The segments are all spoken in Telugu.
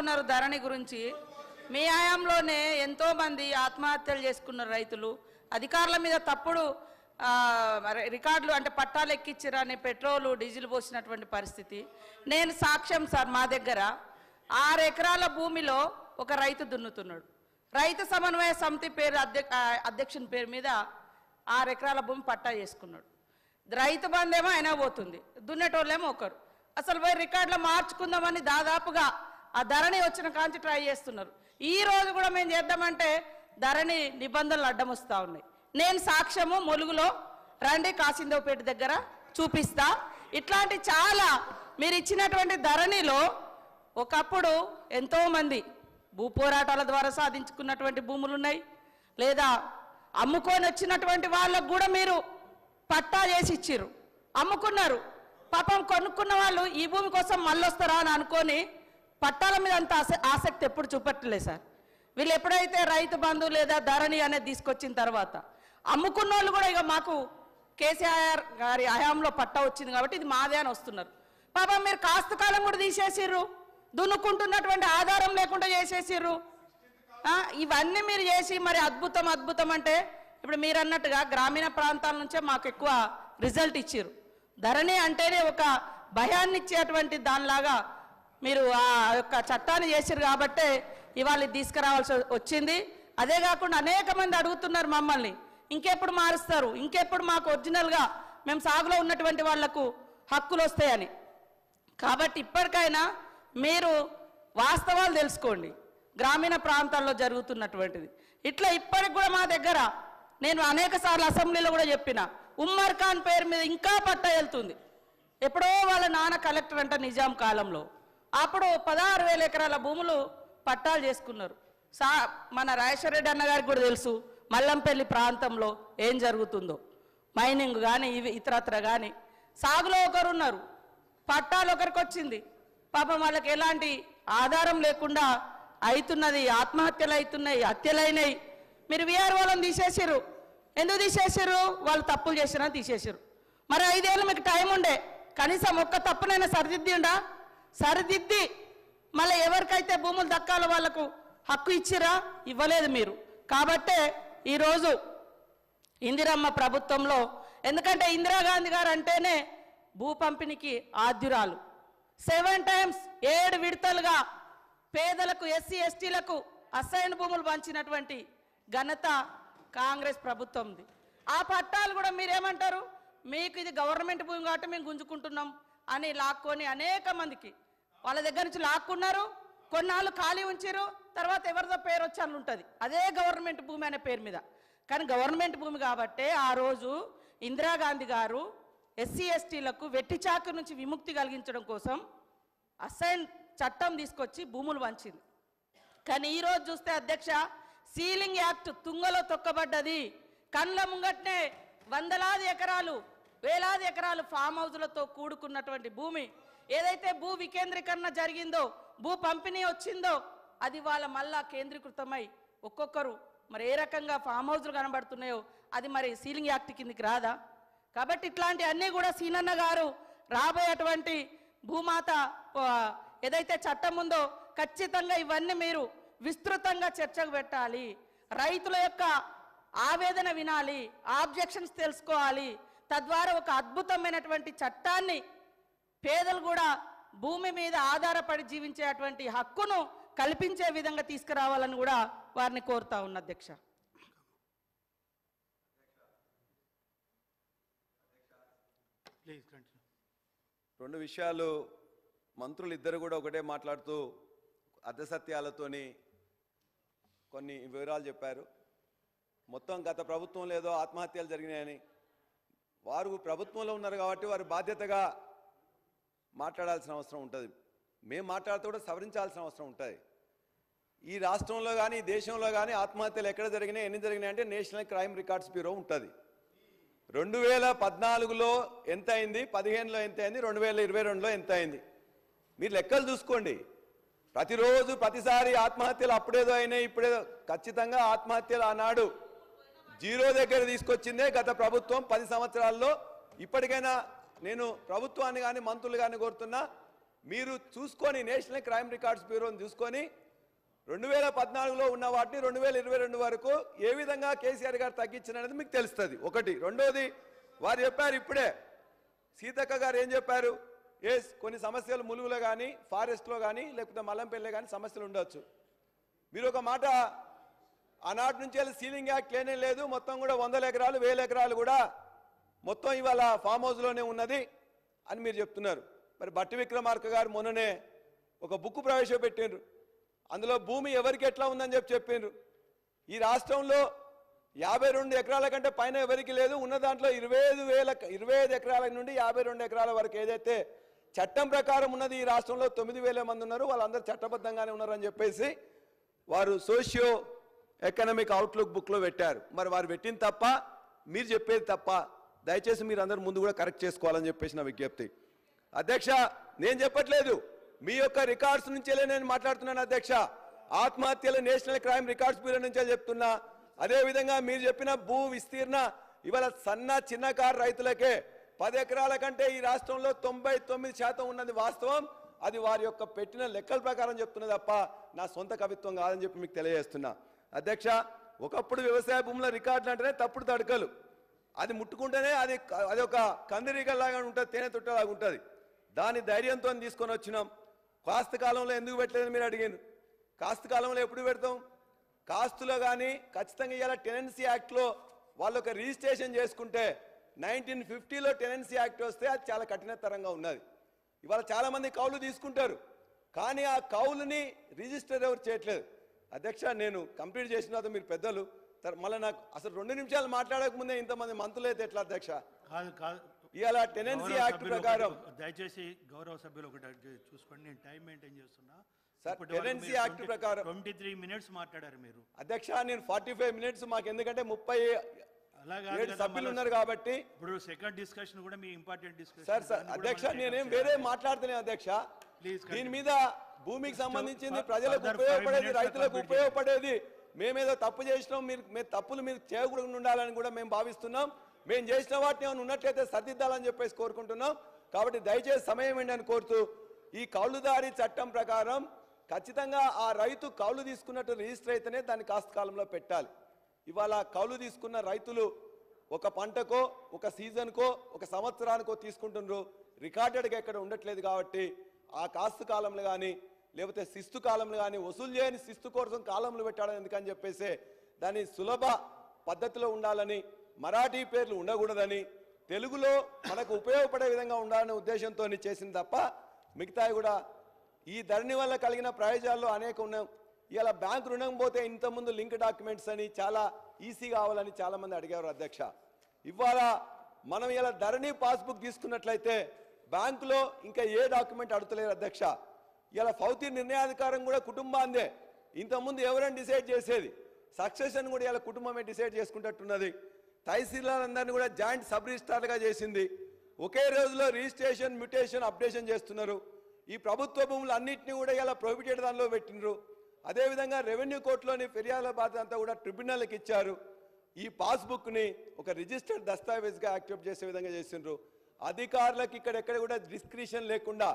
ఉన్నారు ధరణి గురించి. మీ హయాంలోనే ఎంతో మంది ఆత్మహత్యలు చేసుకున్నారు రైతులు. అధికారుల మీద తప్పుడు రికార్డులు అంటే పట్టాలు ఎక్కించారని పెట్రోలు డీజిల్ పోసినటువంటి పరిస్థితి. నేను సాక్ష్యం సార్, మా దగ్గర 6 ఎకరాల భూమిలో ఒక రైతు దున్నుతున్నాడు. రైతు సమన్వయ సమితి పేరు అధ్యక్షుని పేరు మీద 6 ఎకరాల భూమి పట్టా చేసుకున్నాడు. రైతు బంధేమో అయినా పోతుంది, దున్నేటోళ్ళేమో ఒకరు. అసలు పోయి రికార్డులో మార్చుకుందామని దాదాపుగా ఆ ధరణి వచ్చిన కాంచి ట్రై చేస్తున్నారు. ఈ రోజు కూడా మేము చేద్దామంటే ధరణి నిబంధనలు అడ్డం వస్తూ ఉన్నాయి. నేను సాక్ష్యము ములుగులో రండి, కాసిందేవపేట దగ్గర చూపిస్తా. ఇట్లాంటి చాలా మీరు ఇచ్చినటువంటి ధరణిలో ఒకప్పుడు ఎంతోమంది భూ పోరాటాల ద్వారా సాధించుకున్నటువంటి భూములు ఉన్నాయి, లేదా అమ్ముకొని వచ్చినటువంటి వాళ్ళకు కూడా మీరు పట్టా చేసి ఇచ్చిర్రు, అమ్ముకున్నారు. పాపం కొనుక్కున్న వాళ్ళు ఈ భూమి కోసం మళ్ళీ వస్తారా అని అనుకొని పట్టాల మీద అంత ఆసక్తి ఎప్పుడు చూపెట్టలేదు సార్. వీళ్ళు ఎప్పుడైతే రైతు బంధు లేదా ధరణి అనేది తీసుకొచ్చిన తర్వాత అమ్ముకున్న వాళ్ళు కూడా ఇక మాకు కేసీఆర్ గారి హయాంలో పట్టా వచ్చింది కాబట్టి ఇది మాదే అని వస్తున్నారు. పాపం మీరు కాస్త కాలం కూడా తీసేసిర్రు, దున్నుకుంటున్నటువంటి ఆధారం లేకుండా చేసేసిర్రు. ఇవన్నీ మీరు చేసి మరి అద్భుతం అద్భుతం అంటే ఇప్పుడు మీరు అన్నట్టుగా గ్రామీణ ప్రాంతాల నుంచే మాకు ఎక్కువ రిజల్ట్ ఇచ్చిర్రు. ధరణి అంటేనే ఒక భయాన్ని ఇచ్చేటువంటి దానిలాగా మీరు ఆ యొక్క చట్టాన్ని చేసిర్రు కాబట్టే ఇవాళ తీసుకురావాల్సి వచ్చింది. అదే కాకుండా అనేక మంది అడుగుతున్నారు మమ్మల్ని, ఇంకెప్పుడు మారుస్తారు, ఇంకెప్పుడు మాకు ఒరిజినల్గా మేము సాగులో ఉన్నటువంటి వాళ్లకు హక్కులు వస్తాయని. కాబట్టి ఇప్పటికైనా మీరు వాస్తవాలు తెలుసుకోండి, గ్రామీణ ప్రాంతాల్లో జరుగుతున్నటువంటిది. ఇట్లా ఇప్పటికి కూడా మా దగ్గర నేను అనేక సార్లు అసెంబ్లీలో కూడా చెప్పిన, ఉమ్మర్ ఖాన్ పేరు మీద ఇంకా పట్టా వెళ్తుంది. ఎప్పుడో వాళ్ళ నాన్న కలెక్టర్ అంట నిజాం కాలంలో, అప్పుడు 16,000 ఎకరాల భూములు పట్టాలు చేసుకున్నారు. మన రాజేశ్వర రెడ్డి అన్న గారికి కూడా తెలుసు మల్లంపల్లి ప్రాంతంలో ఏం జరుగుతుందో. మైనింగ్ కానీ ఇవి ఇతరత్ర కానీ సాగులో ఒకరు ఉన్నారు, పట్టాలు ఒకరికి వచ్చింది. పాపం వాళ్ళకి ఎలాంటి ఆధారం లేకుండా అవుతున్నది, ఆత్మహత్యలు అవుతున్నాయి, హత్యలైనాయి. మీరు వీఆర్ వాళ్ళని తీసేసారు. ఎందుకు తీసేసారు? వాళ్ళు తప్పులు చేసినా తీసేసారు. మరి 5 ఏళ్ళు మీకు టైం ఉండే, కనీసం ఒక్క తప్పునైనా సరిదిద్దిండా? సరిదిద్ది మళ్ళీ ఎవరికైతే భూములు దక్కాలో వాళ్ళకు హక్కు ఇచ్చిరా? ఇవ్వలేదు మీరు. కాబట్టే ఈరోజు ఇందిరమ్మ ప్రభుత్వంలో, ఎందుకంటే ఇందిరాగాంధీ గారు అంటేనే భూ పంపిణీకి ఆద్యురాలు. 7 times 7 విడతలుగా పేదలకు, ఎస్సీ ఎస్టీలకు అసైన్ భూములు పంచినటువంటి ఘనత కాంగ్రెస్ ప్రభుత్వంది. ఆ పట్టాలు కూడా మీరేమంటారు, మీకు ఇది గవర్నమెంట్ భూమి కాబట్టి మేము గుంజుకుంటున్నాం అని లాక్కొని అనేక మందికి వాళ్ళ దగ్గర నుంచి లాక్కున్నారు. కొన్నాళ్ళు ఖాళీ ఉంచారు, తర్వాత ఎవరిదో పేరు వచ్చి అని ఉంటుంది, అదే గవర్నమెంట్ భూమి అనే పేరు మీద. కానీ గవర్నమెంట్ భూమి కాబట్టే ఆ రోజు ఇందిరాగాంధీ గారు ఎస్సీ ఎస్టీలకు వెట్టి చాకరి నుంచి విముక్తి కలిగించడం కోసం అసైన్ చట్టం తీసుకొచ్చి భూములు పంచింది. కానీ ఈరోజు చూస్తే అధ్యక్ష, సీలింగ్ యాక్ట్ తుంగలో తొక్కబడ్డది. కళ్ళ ముంగట్నే వందలాది ఎకరాలు, వేలాది ఎకరాలు ఫామ్ హౌజులతో కూడుకున్నటువంటి భూమి, ఏదైతే భూ వికేంద్రీకరణ జరిగిందో, భూ పంపిణీ వచ్చిందో, అది వాళ్ళ మళ్ళా కేంద్రీకృతమై ఒక్కొక్కరు మరి ఏ రకంగా ఫామ్ హౌజులు కనబడుతున్నాయో అది మరి సీలింగ్ యాక్ట్ కిందికి రాదా? కాబట్టి ఇట్లాంటి అన్నీ కూడా సీనన్న గారు రాబోయేటువంటి భూమాత ఏదైతే చట్టం ఉందో ఖచ్చితంగా ఇవన్నీ మీరు విస్తృతంగా చర్చకు పెట్టాలి. రైతుల యొక్క ఆవేదన వినాలి, ఆబ్జెక్షన్స్ తెలుసుకోవాలి. తద్వారా ఒక అద్భుతమైనటువంటి చట్టాన్ని పేదలు కూడా భూమి మీద ఆధారపడి జీవించేటువంటి హక్కును కల్పించే విధంగా తీసుకురావాలని కూడా వారిని కోరుతా ఉన్న అధ్యక్ష. రెండు విషయాలు మంత్రులు ఇద్దరు కూడా ఒకటే మాట్లాడుతూ అర్ధసత్యాలతోని కొన్ని వివరాలు చెప్పారు. మొత్తం గత ప్రభుత్వంలో ఏదో ఆత్మహత్యలు జరిగినాయని, వారు ప్రభుత్వంలో ఉన్నారు కాబట్టి వారు బాధ్యతగా మాట్లాడాల్సిన అవసరం ఉంటుంది. మేము మాట్లాడుతూ కూడా సవరించాల్సిన అవసరం ఉంటుంది. ఈ రాష్ట్రంలో కానీ ఈ దేశంలో కానీ ఆత్మహత్యలు ఎక్కడ జరిగినాయి, ఎన్ని జరిగినాయి అంటే నేషనల్ క్రైమ్ రికార్డ్స్ బ్యూరో ఉంటుంది. 2014లో ఎంత అయింది, 15లో ఎంత అయింది, 2022లో ఎంత అయింది, మీరు లెక్కలు చూసుకోండి. ప్రతిరోజు ప్రతిసారి ఆత్మహత్యలు అప్పుడేదో అయినాయి ఇప్పుడేదో, ఖచ్చితంగా ఆత్మహత్యలు ఆనాడు జీరో దగ్గర తీసుకొచ్చిందే గత ప్రభుత్వం. 10 సంవత్సరాల్లో ఇప్పటికైనా నేను ప్రభుత్వాన్ని కానీ మంత్రులు కానీ కోరుతున్నా, మీరు చూసుకొని నేషనల్ క్రైమ్ రికార్డ్స్ బ్యూరోని చూసుకొని 2014లో ఉన్న వాటిని 2022 వరకు ఏ విధంగా కేసీఆర్ గారు తగ్గించినది మీకు తెలుస్తుంది. ఒకటి. రెండోది, వారు చెప్పారు ఇప్పుడే, సీతక్క గారు ఏం చెప్పారు, కొన్ని సమస్యలు ములుగులో కానీ ఫారెస్ట్లో కానీ లేకపోతే మల్లంపల్లిలో కానీ సమస్యలు ఉండొచ్చు. మీరు ఒక మాట, ఆనాటి నుంచి వెళ్ళి సీలింగ్ యాక్ట్ లేనే లేదు, మొత్తం కూడా 100 ఎకరాలు 1000 ఎకరాలు కూడా మొత్తం ఇవాళ ఫామ్ హౌస్లోనే ఉన్నది అని మీరు చెప్తున్నారు. మరి బట్టి విక్రమార్క గారు మొన్ననే ఒక బుక్ ప్రవేశపెట్టిండ్రు, అందులో భూమి ఎవరికి ఎట్లా ఉందని చెప్పిండ్రు. ఈ రాష్ట్రంలో 52 ఎకరాల కంటే పైన ఎవరికి లేదు, ఉన్న దాంట్లో 25 ఎకరాల నుండి 52 ఎకరాల వరకు ఏదైతే చట్టం ప్రకారం ఉన్నది ఈ రాష్ట్రంలో 9000 మంది ఉన్నారు, వాళ్ళందరూ చట్టబద్ధంగానే ఉన్నారని చెప్పేసి వారు సోషియో ఎకనామిక్ అవుట్లుక్ బుక్లో పెట్టారు. మరి వారు పెట్టింది తప్ప, మీరు చెప్పేది తప్ప, దయచేసి మీరు అందరూ ముందు కూడా కరెక్ట్ చేసుకోవాలని చెప్పేసి నా విజ్ఞప్తి. అధ్యక్ష, నేను చెప్పట్లేదు, మీ యొక్క రికార్డ్స్ నుంచేలే నేను మాట్లాడుతున్నాను అధ్యక్ష. ఆత్మహత్యల నేషనల్ క్రైమ్ రికార్డ్స్ బ్యూరో నుంచే చెప్తున్నా. అదేవిధంగా మీరు చెప్పిన భూ విస్తీర్ణ ఇవాళ సన్న చిన్నకారు రైతులకే 10 ఎకరాల కంటే ఈ రాష్ట్రంలో 99% ఉన్నది వాస్తవం. అది వారి యొక్క పెట్టిన లెక్కల ప్రకారం చెప్తున్నది తప్ప నా సొంత కవిత్వం కాదని చెప్పి మీకు తెలియజేస్తున్నా. అధ్యక్ష, ఒకప్పుడు వ్యవసాయ భూముల రికార్డులు అంటేనే తప్పుడు తడకలు, అది ముట్టుకుంటేనే అది ఒక కందిరీగలాగా ఉంటుంది, తేనె తుట్టలాగా ఉంటుంది. దాని ధైర్యంతో తీసుకొని వచ్చినాం. కాస్త కాలంలో ఎందుకు పెట్టలేదని మీరు అడిగారు. కాస్త కాలంలో ఎప్పుడు పెడతాం? కాస్తులో కానీ ఖచ్చితంగా ఇవాళ టెనెన్సీ యాక్ట్లో వాళ్ళు ఒక రిజిస్ట్రేషన్ చేసుకుంటే 1950లో టెనెన్సీ యాక్ట్ వస్తే అది చాలా కఠినతరంగా ఉన్నది. ఇవాళ చాలామంది కౌలు తీసుకుంటారు, కానీ ఆ కౌలుని రిజిస్టర్ ఎవరు చేయట్లేదు. అధ్యక్ష, నేను కంప్లీట్ చేసిన తర్వాత మీరు పెద్దలు మళ్ళీ నాకు అసలు 2 నిమిషాలు మాట్లాడకముందే ఇంతమంది మంత్రులు అయితే ఎట్లా అధ్యక్ష? ఇవాళ టెనెన్సీ యాక్ట్ ప్రకారం దయచేసి గౌరవ సభ్యులు ఒకటి చూసుకోండి, నేను టైం మెయింటైన్ చేస్తున్నా. సార్, టెనెన్సీ యాక్ట్ ప్రకారం 23 మినిట్స్ మాట్లాడారు మీరు. అధ్యక్ష, నేను 45 మినిట్స్, మాకు ఎందుకంటే 37 సభ్యులు ఉన్నారు కాబట్టి. ఇప్పుడు సెకండ్ డిస్కషన్ కూడా మీ ఇంపార్టెంట్ డిస్కషన్. సార్ అధ్యక్ష, నేనేం వేరే మాట్లాడుతున్నాను అధ్యక్ష. దీని మీద భూమికి సంబంధించింది, ప్రజలకు ఉపయోగపడేది, రైతులకు ఉపయోగపడేది. మేమేదో తప్పు చేసినాం, మీరు తప్పులు మీరు చేయకుండా ఉండాలని కూడా మేము భావిస్తున్నాం. మేము చేసిన వాటిని ఏమైనా ఉన్నట్లయితే సరిదిద్దాలని చెప్పేసి కోరుకుంటున్నాం. కాబట్టి దయచేసి సమయం ఏంటని కోరుతూ, ఈ కౌలుదారి చట్టం ప్రకారం ఖచ్చితంగా ఆ రైతు కౌలు తీసుకున్నట్టు రిజిస్టర్ అయితేనే దాన్ని కాస్త కాలంలో పెట్టాలి. ఇవాళ కౌలు తీసుకున్న రైతులు ఒక పంటకో, ఒక సీజన్కో, ఒక సంవత్సరానికో తీసుకుంటున్నారు, రికార్డెడ్గా ఎక్కడ ఉండట్లేదు. కాబట్టి ఆ కాస్త కాలంలో కానీ లేకపోతే శిస్తు కాలంలో కానీ వసూలు చేయని శిస్తు కోసం కాలంలో పెట్టాలని ఎందుకని చెప్పేసి దాన్ని సులభ పద్ధతిలో ఉండాలని, మరాఠీ పేర్లు ఉండకూడదని, తెలుగులో మనకు ఉపయోగపడే విధంగా ఉండాలనే ఉద్దేశంతో చేసింది తప్ప మిగతాయి కూడా ఈ ధరణి వల్ల కలిగిన ప్రయోజనాల్లో అనేక ఉన్నాయి. ఇలా బ్యాంకు రుణం పోతే ఇంతకుముందు లింక్ డాక్యుమెంట్స్ అని చాలా ఈజీ కావాలని చాలామంది అడిగారు అధ్యక్ష. ఇవాళ మనం ఇలా ధరణి పాస్బుక్ తీసుకున్నట్లయితే బ్యాంకులో ఇంకా ఏ డాక్యుమెంట్ అడుగుతలేరు అధ్యక్ష. ఇలా ఫౌతి నిర్ణయాధికారం కూడా కుటుంబాందే. ఇంతకుముందు ఎవరైనా డిసైడ్ చేసేది, సక్సెషన్ కూడా ఇలా కుటుంబమే డిసైడ్ చేసుకుంటున్నది. తహసీల్దార్లందరినీ కూడా జాయింట్ సబ్ రిజిస్ట్రార్లుగా చేసింది. ఒకే రోజులో రిజిస్ట్రేషన్, మ్యూటేషన్, అప్డేషన్ చేస్తున్నారు. ఈ ప్రభుత్వ భూములు అన్నింటినీ కూడా ఇలా ప్రొహిబిటెడ్ దానిలో పెట్టినరు. అదేవిధంగా రెవెన్యూ కోర్టులోని ఫిర్యాదుల బాధ్యత అంతా కూడా ట్రిబ్యునల్కి ఇచ్చారు. ఈ పాస్బుక్ని ఒక రిజిస్టర్డ్ దస్తావేజ్గా యాక్సెప్ట్ చేసే విధంగా చేసిండ్రు. అధికారులకు ఇక్కడెక్కడ కూడా డిస్క్రిషన్ లేకుండా,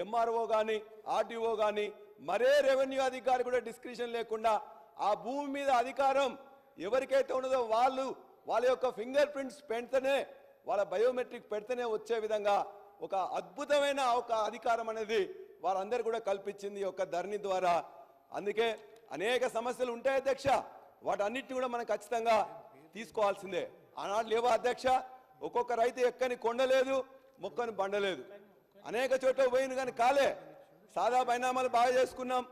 ఎంఆర్ఓ కానీ ఆర్టీఓ కానీ మరే రెవెన్యూ అధికారి కూడా డిస్క్రిషన్ లేకుండా ఆ భూమి మీద అధికారం ఎవరికైతే ఉన్నదో వాళ్ళ యొక్క ఫింగర్ ప్రింట్స్ పెడితేనే, వాళ్ళ బయోమెట్రిక్ పెడితేనే వచ్చే విధంగా ఒక అద్భుతమైన ఒక అధికారం అనేది వారందరూ కూడా కల్పించింది ఈ యొక్క ధరణి ద్వారా. అందుకే అనేక సమస్యలు ఉంటాయి అధ్యక్ష, వాటన్నిటిని కూడా మనం ఖచ్చితంగా తీసుకోవాల్సిందే. ఆనాడు లేవా అధ్యక్ష? ఒక్కొక్క రైతు ఎక్కని కొండలేదు, మొక్కని బండలేదు, అనేక చోట్ల పోయింది కానీ కాలే. సాదా బైనామాలు బాగా చేసుకున్నాం.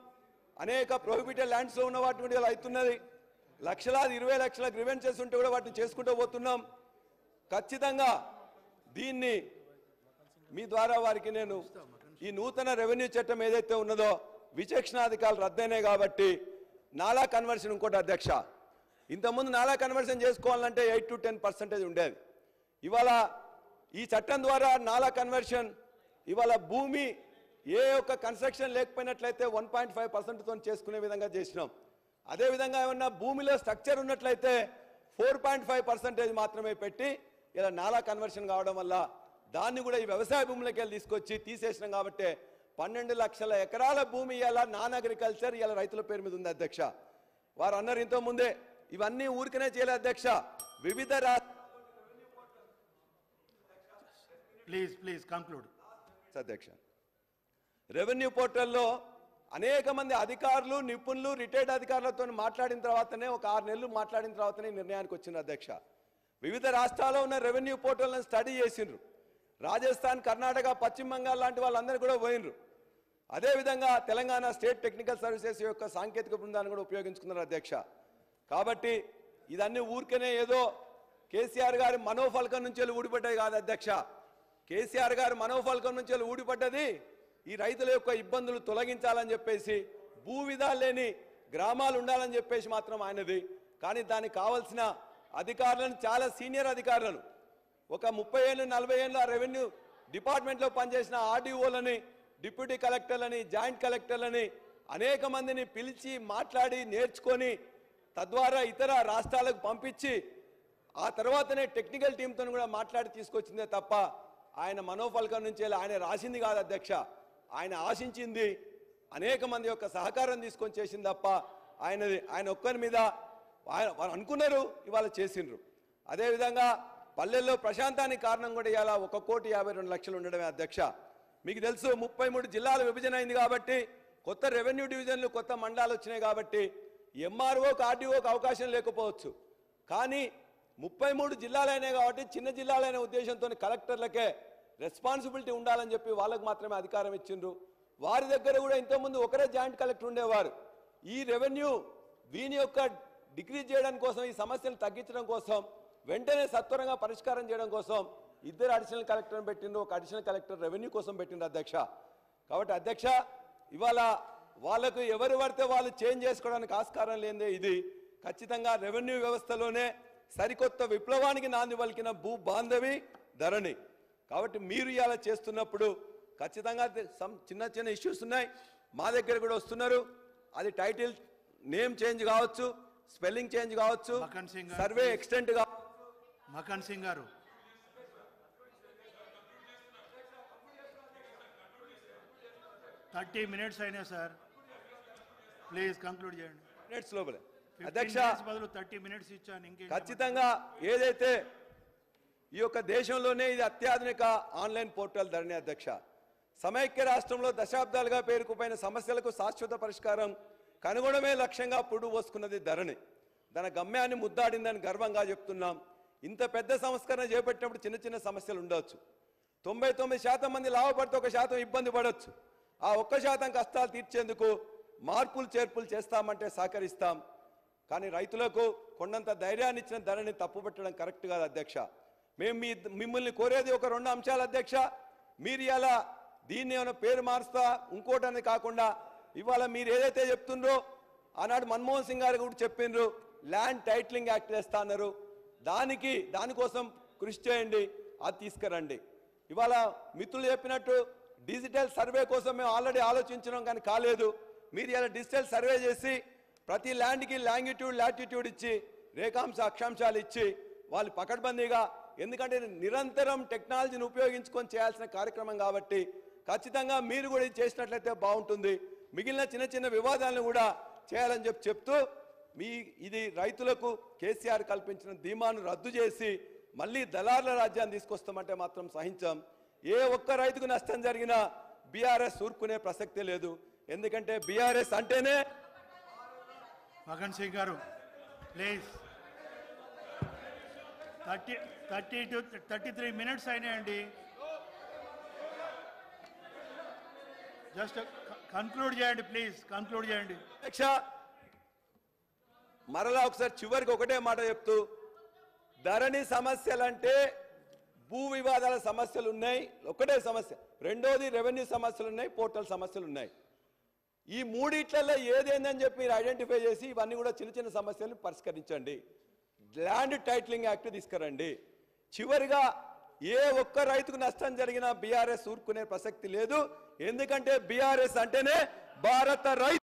అనేక ప్రొహిబిటెడ్ ల్యాండ్స్లో ఉన్న వాటి కూడా అవుతున్నది. లక్షలాది 20 లక్షల గ్రివెన్సెస్ ఉంటే కూడా వాటిని చేసుకుంటూ పోతున్నాం. ఖచ్చితంగా దీన్ని మీ ద్వారా వారికి నేను ఈ నూతన రెవెన్యూ చట్టం ఏదైతే ఉన్నదో విచక్షణాధికారులు రద్దయినాయి కాబట్టి నాలా కన్వర్షన్ ఇంకోటి అధ్యక్ష. ఇంతకుముందు నాలా కన్వర్షన్ చేసుకోవాలంటే 8 to 10% ఉండేది. ఇవాళ ఈ చట్టం ద్వారా నాలా కన్వర్షన్ ఇవాళ భూమి ఏ ఒక్క కన్స్ట్రక్షన్ లేకపోయినట్లయితే 1.5%తో చేసుకునే విధంగా చేసినాం. అదేవిధంగా ఏమన్నా భూమిలో స్ట్రక్చర్ ఉన్నట్లయితే 4.5% మాత్రమే పెట్టి ఇలా నాలా కన్వర్షన్ కావడం వల్ల దాన్ని కూడా ఈ వ్యవసాయ భూములకి వెళ్ళి తీసుకొచ్చి తీసేసినాం. కాబట్టి 12 లక్షల ఎకరాల భూమి ఇవాళ నాన్ అగ్రికల్చర్ ఇవాళ రైతుల పేరు మీద ఉంది అధ్యక్ష. వారు అన్నారు ఇంతో ముందే ఇవన్నీ ఊరికనే చేయలేదు అధ్యక్ష. వివిధ ప్లీజ్ కంక్లూడ్ అధ్యక్ష. రెవెన్యూ పోర్టల్లో అనేక మంది అధికారులు నిపుణులు రిటైర్డ్ అధికారులతో మాట్లాడిన తర్వాతనే ఒక 6 నెలలు మాట్లాడిన తర్వాతనే నిర్ణయానికి వచ్చింది అధ్యక్ష. వివిధ రాష్ట్రాల్లో ఉన్న రెవెన్యూ పోర్టల్ని స్టడీ చేసిండ్రు. రాజస్థాన్, కర్ణాటక, పశ్చిమ బంగాల్ లాంటి వాళ్ళందరూ కూడా పోయినరు. అదేవిధంగా తెలంగాణ స్టేట్ టెక్నికల్ సర్వీసెస్ యొక్క సాంకేతిక బృందాన్ని కూడా ఉపయోగించుకున్నారు అధ్యక్ష. కాబట్టి ఇదన్నీ ఊరికనే ఏదో కేసీఆర్ గారి మనోఫలకం నుంచి వెళ్ళి ఊడిపడ్డది కాదు అధ్యక్ష. కేసీఆర్ గారి మనోఫలకం నుంచి వెళ్ళి ఊడిపడ్డది ఈ రైతుల యొక్క ఇబ్బందులు తొలగించాలని చెప్పేసి, భూ విధాలు లేని గ్రామాలు ఉండాలని చెప్పేసి మాత్రం ఆయనది. కానీ దానికి కావాల్సిన అధికారులను, చాలా సీనియర్ అధికారులను, ఒక 30 ఏళ్ళు 40 ఏళ్ళు ఆ రెవెన్యూ డిపార్ట్మెంట్లో పనిచేసిన ఆర్డీఓలని, డిప్యూటీ కలెక్టర్లని, జాయింట్ కలెక్టర్లని అనేక మందిని పిలిచి మాట్లాడి నేర్చుకొని తద్వారా ఇతర రాష్ట్రాలకు పంపించి ఆ తర్వాతనే టెక్నికల్ టీంతో కూడా మాట్లాడి తీసుకొచ్చిందే తప్ప ఆయన మనోఫలకం నుంచి ఆయన రాసింది కాదు అధ్యక్ష. ఆయన ఆశించింది అనేక మంది యొక్క సహకారం తీసుకొని చేసింది తప్ప ఆయన ఒక్కరి మీద వారు అనుకున్నారు, ఇవాళ చేసిండ్రు. అదేవిధంగా పల్లెల్లో ప్రశాంతానికి కారణం కూడా ఇవాళ 1,52,00,000 ఉండడమే అధ్యక్ష. మీకు తెలుసు 33 జిల్లాల విభజన అయింది కాబట్టి, కొత్త రెవెన్యూ డివిజన్లు, కొత్త మండలాలు వచ్చినాయి కాబట్టి ఎంఆర్ఓకి, ఆర్డీఓకి అవకాశం లేకపోవచ్చు. కానీ 33 జిల్లాలైనాయి కాబట్టి చిన్న జిల్లాలైన ఉద్దేశంతో కలెక్టర్లకే రెస్పాన్సిబిలిటీ ఉండాలని చెప్పి వాళ్ళకు మాత్రమే అధికారం ఇచ్చిండ్రు. వారి దగ్గర కూడా ఇంతకుముందు ఒకరే జాయింట్ కలెక్టర్ ఉండేవారు. ఈ రెవెన్యూ దీని యొక్క డిక్రీజ్ చేయడం కోసం, ఈ సమస్యలు తగ్గించడం కోసం, వెంటనే సత్వరంగా పరిష్కారం చేయడం కోసం 2 అడిషనల్ కలెక్టర్ని పెట్టిండ్రు. ఒక అడిషనల్ కలెక్టర్ రెవెన్యూ కోసం పెట్టిండ్రు అధ్యక్ష. కాబట్టి అధ్యక్ష, ఇవాళ వాళ్ళకు ఎవరు పడితే వాళ్ళు చేంజ్ చేసుకోవడానికి ఆస్కారం లేదే. ఇది ఖచ్చితంగా రెవెన్యూ వ్యవస్థలోనే సరికొత్త విప్లవానికి నాంది పలికిన భూ బాంధవి ధరణి. కాబట్టి మీరు ఇలా చేస్తున్నప్పుడు ఖచ్చితంగా చిన్న చిన్న ఇష్యూస్ ఉన్నాయి, మా దగ్గర కూడా వస్తున్నారు. అది టైటిల్ నేమ్ చేంజ్ కావచ్చు, స్పెల్లింగ్ చేంజ్ కావచ్చు, సర్వే ఎక్స్టెంట్ కావచ్చు. మకన్ సింగ్ గారు, థర్టీ మినిట్స్ అయినా సార్, ప్లీజ్ కంక్లూడ్ చేయండి. మినిట్స్ లోపలే అధ్యక్ష. బదులు 30 మినిట్స్ ఇచ్చాను. ఇంకే ఖచ్చితంగా ఏదైతే ఈ యొక్క దేశంలోనే ఇది అత్యాధునిక ఆన్లైన్ పోర్టల్ ధరణి అధ్యక్ష. సమైక్య రాష్ట్రంలో దశాబ్దాలుగా పేరుకుపోయిన సమస్యలకు శాశ్వత పరిష్కారం కనుగొనడమే లక్ష్యంగా పురుడు పోసుకున్నది ధరణి. దాని గమ్యాన్ని ముద్దాడిందని గర్వంగా చెప్తున్నాం. ఇంత పెద్ద సంస్కరణ చేపట్టినప్పుడు చిన్న చిన్న సమస్యలు ఉండవచ్చు. 99% మంది లాభపడితే 1% ఇబ్బంది పడవచ్చు. ఆ 1% కష్టాలు తీర్చేందుకు మార్పులు చేర్పులు చేస్తామంటే సహకరిస్తాం. కానీ రైతులకు కొండంత ధైర్యాన్ని ఇచ్చిన ధరణిని తప్పుపట్టడం కరెక్ట్ కాదు అధ్యక్ష. మేము మిమ్మల్ని కోరేది ఒక 2 అంశాలు అధ్యక్ష. మీరు ఇలా దీన్ని ఏమైనా పేరు మారుస్తా ఇంకోటని కాకుండా ఇవాళ మీరు ఏదైతే చెప్తుండ్రో, ఆనాడు మన్మోహన్ సింగ్ గారు కూడా చెప్పిండ్రు, ల్యాండ్ టైటిలింగ్ యాక్ట్ చేస్తా అన్నారు. దానికోసం కృషి చేయండి, అది తీసుకురండి. ఇవాళ మిత్రులు చెప్పినట్టు డిజిటల్ సర్వే కోసం మేము ఆల్రెడీ ఆలోచించడం కానీ కాలేదు. మీరు ఇలా డిజిటల్ సర్వే చేసి ప్రతి ల్యాండ్కి లాంగిట్యూడ్, లాటిట్యూడ్ ఇచ్చి, రేఖాంశ, అక్షాంశాలు ఇచ్చి వాళ్ళు పకడ్బందీగా, ఎందుకంటే నిరంతరం టెక్నాలజీని ఉపయోగించుకొని చేయాల్సిన కార్యక్రమం కాబట్టి ఖచ్చితంగా మీరు కూడా ఇది చేసినట్లయితే బాగుంటుంది. మిగిలిన చిన్న చిన్న వివాదాలను కూడా చేయాలని చెప్తూ ఇది రైతులకు కేసీఆర్ కల్పించిన ధీమాను రద్దు చేసి మళ్ళీ దళార్ల రాజ్యాన్ని తీసుకొస్తామంటే మాత్రం సహించాం. ఏ ఒక్క రైతుకు నష్టం జరిగినా బీఆర్ఎస్ ఊరుకునే ప్రసక్తే లేదు. ఎందుకంటే బీఆర్ఎస్ అంటేనే. మగన్ సింగ్ గారు ప్లీజ్, 30 to 33 మినిట్స్ అయినాయండి. జస్ట్ కన్క్లూడ్ చేయండి ప్లీజ్, కన్క్లూడ్ చేయండి. అధ్యక్ష, మరలా ఒకసారి చివరికి ఒకటే మాట చెప్తూ, ధరణి సమస్యలంటే భూ వివాదాల సమస్యలు ఉన్నాయి, ఒకటే సమస్య. రెండోది రెవెన్యూ సమస్యలు ఉన్నాయి, పోర్టల్ సమస్యలు ఉన్నాయి. ఈ మూడిట్లలో ఏదేందని చెప్పి మీరు ఐడెంటిఫై చేసి ఇవన్నీ కూడా చిన్న చిన్న సమస్యలను పరిష్కరించండి. ల్యాండ్ టైటిలింగ్ యాక్ట్ తీసుకురండి. చివరిగా ఏ ఒక్క రైతుకు నష్టం జరిగినా బీఆర్ఎస్ ఊరుకునే ప్రసక్తి లేదు. ఎందుకంటే బీఆర్ఎస్ అంటేనే భారత రైతు.